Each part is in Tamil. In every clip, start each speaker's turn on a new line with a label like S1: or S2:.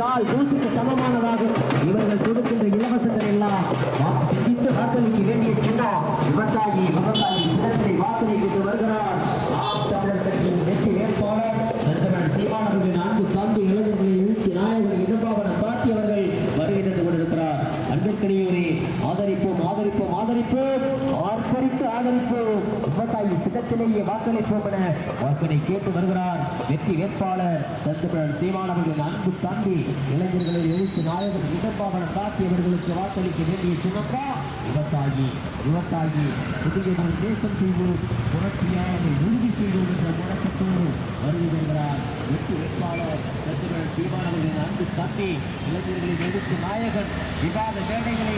S1: தூசிக்கு சமமானதாகும். இவர்கள் கொடுக்கின்ற இலவசங்கள் எல்லாம் சிந்தித்து வாக்களிக்க வேண்டிய சின்னம். விவசாயி சின்னத்தை வாக்களை கொண்டு வருகிறார். தமிழர் கட்சியின் வெற்றி வேட்பாளர் சீமானவர்களின் அன்பு தம்பி இளைஞர்களை வீழ்ச்சி நாயகர் இடபாவனம் காட்டி அவர்கள் வருகை தந்து கொண்டிருக்கிறார். அன்பிற்கிடையோரே ஆதரிப்போம் ஆதரிப்போம் ஆதரிப்போம் ஆர்ப்பரித்து ஆதரிப்போம். விவசாயி சின்னத்திலேயே வாக்களிப்போம் என வாக்களை கேட்டு வருகிறார் வெற்றி வேட்பாளர் சீமானவர்களின் அன்பு தம்பி இளைஞர்களை எழுச்சி நாயகர் இடபாவனம் காட்டியவர்களுக்கு வாக்களிக்க வேண்டிய சின்னம்மா விவசாயி புதிய தேசம் செய்வோம் புரட்சியாளரை உறுதி செய்வோம் என்ற முழக்கத்தோடு வருகை வருகிறார் வெற்றி வேட்பாளர் சீமானவர்களின் அன்பு தம்பி இளைஞர்களின் எழுச்சி நாயகன். விவாத மேடைகளை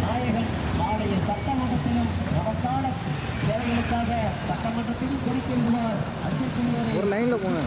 S1: நாயகன் நாளைய சட்டமன்றத்திலும் நமக்கான தேவைகளுக்காக சட்டமன்றத்திலும் கொடுக்கின்றனர்.
S2: ஒரு லைன்ல போங்க.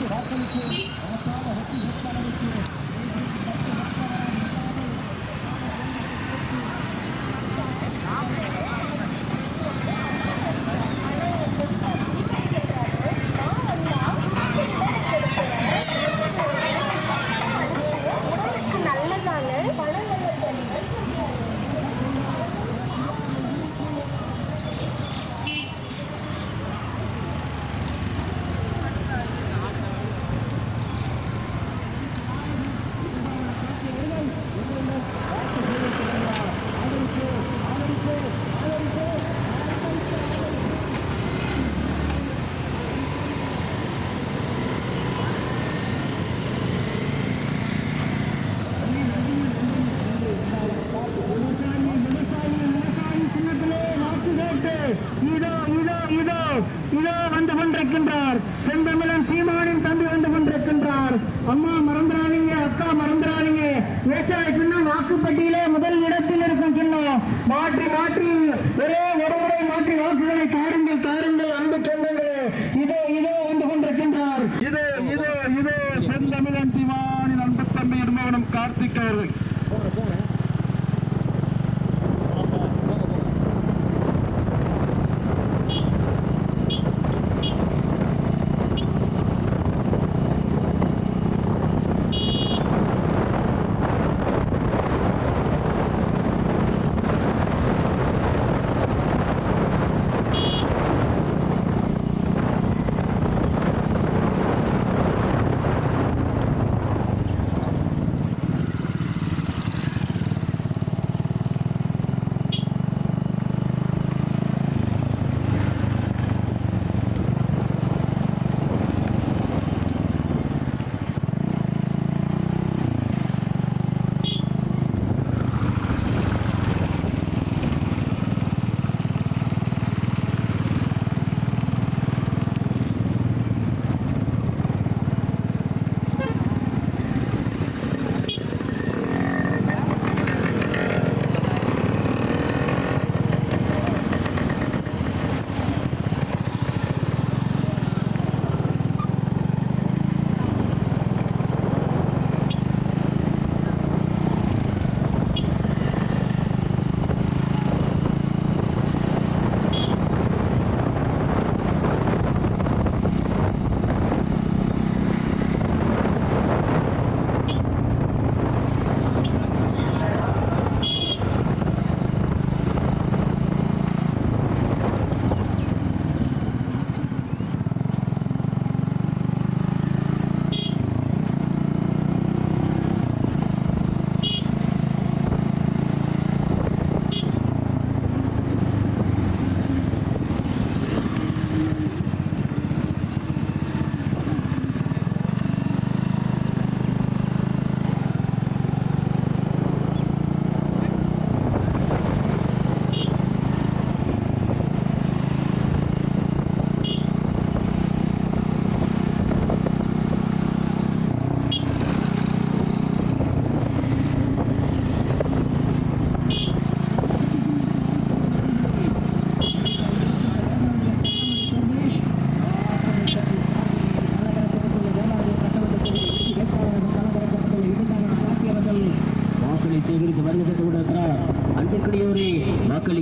S3: இதோ வந்து கொண்டிருக்கின்றார். செந்தமிழன் சீமானின் தம்பி வந்து கொண்டிருக்கின்றார். அம்மா மறந்துடாதீங்க, அக்கா மறந்துடாதீங்க. விவசாய சின்னம் வாக்குப்பட்டியிலே முதல் இடத்தில் இருக்கும் சின்னம். மாற்றி ஒரே ஒரு முறை மாற்றி வாக்குகளை தாருங்கள் அன்பு சொந்தங்களே. இதோ வந்து கொண்டிருக்கின்றார். இதோ செந்தமிழன் சீமானின் அன்பு தம்பி இடமவனம் கார்த்திக் அவர்கள்.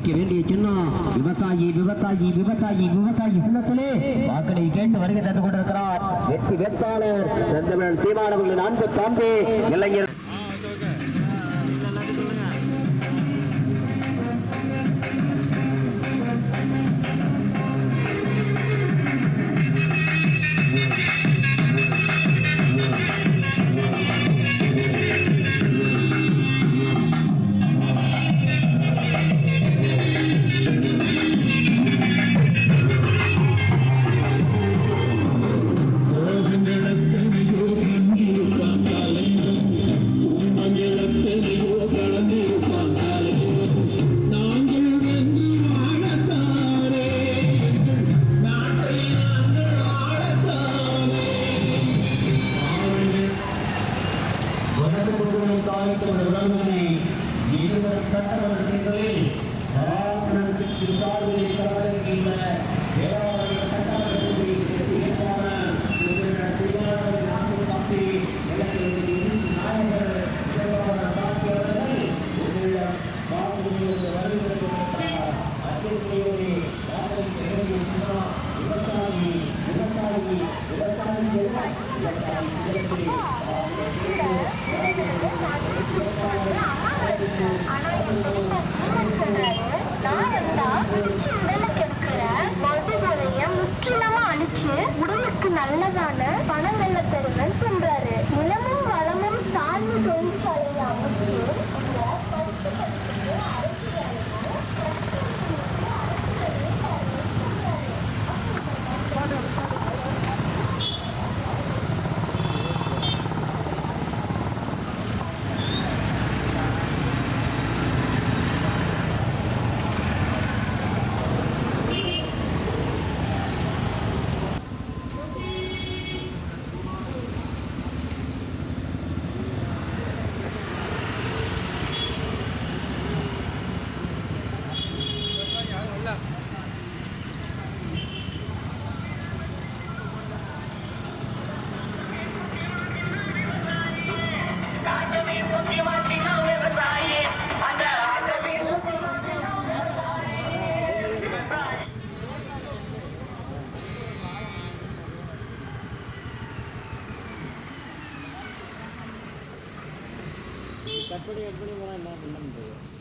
S1: வாக்களிக்க வேண்டிய சின்னம் விவசாயி விவசாயி விவசாயி விவசாயி சின்னத்திலே வாக்களை கேட்டு வருகை தந்து கொண்டிருக்கிறார் வெற்றி வேட்பாளர் செந்தமிழன் சீமானவர்களின் அன்பு தம்பி இளைஞர்
S4: உடலுக்கு நல்லதான பணங்கள்ல தருவன் சொல்றாரு. நிலமும் வளமும் சார்ந்து தொழிற்சாலையை அமைச்சு
S2: கட் பண்ணி போனால் என்ன பண்ண முடியும்?